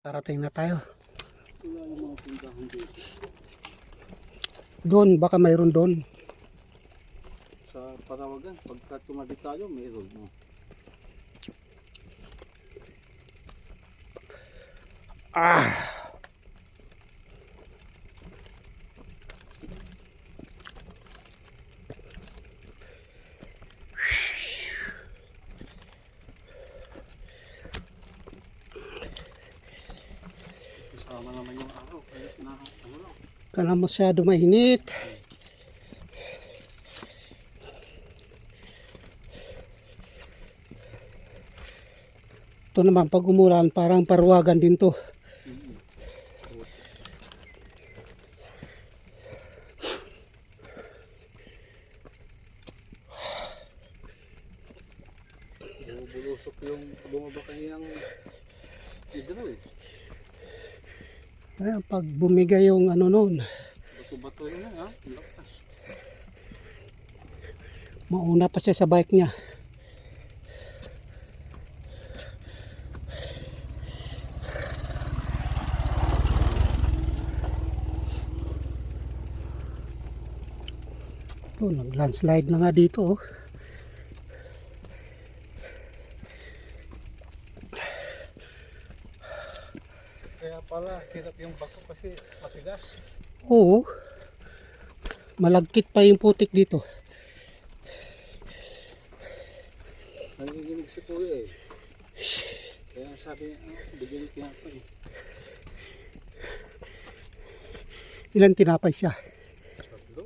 Nakarating na tayo. Wala yung mga puntahan dito. Doon, baka mayroon doon. Sa Parawagan, pagka tumabi tayo, mayroon. No? Kasama naman yung araw, kahit na ano lang. Kala masyado mainit. Ito naman pag umulan parang Parawagan din to. Bulusok yung bumaba kaniyang hidro eh. Ayan, pag bumigay yung ano noon, Bato-bato yun ha, lakas. mauna pa siya sa bike niya. Ito, nag-landslide na nga dito oh. Kaya pala, hirap yung bako kasi matigas. Oo. Malagkit pa yung putik dito. Nanginginig si kuya eh. Kaya sabi, bigyan niya pa eh. Ilan tinapay siya? Tatlo?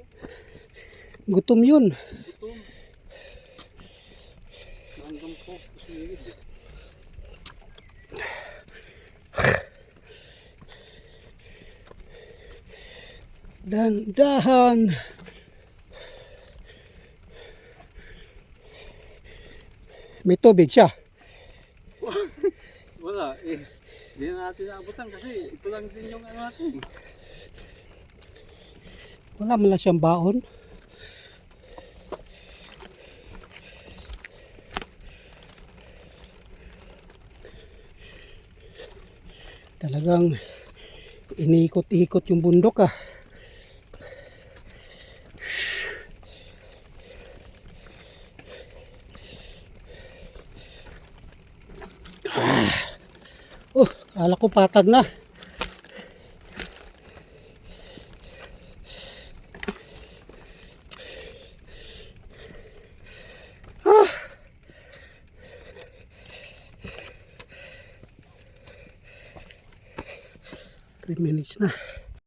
Gutom yun. Gutom. Hanggang po, sumingid eh. Dahan-dahan. May tubig siya. Wala eh. Hindi na natin naabutan kasi ito lang din yung ano natin eh. Wala man lang siyang baon. Talagang iniikot-ikot yung bundok ah. Oh, kala ko patag na. Ah. 3 minutes na.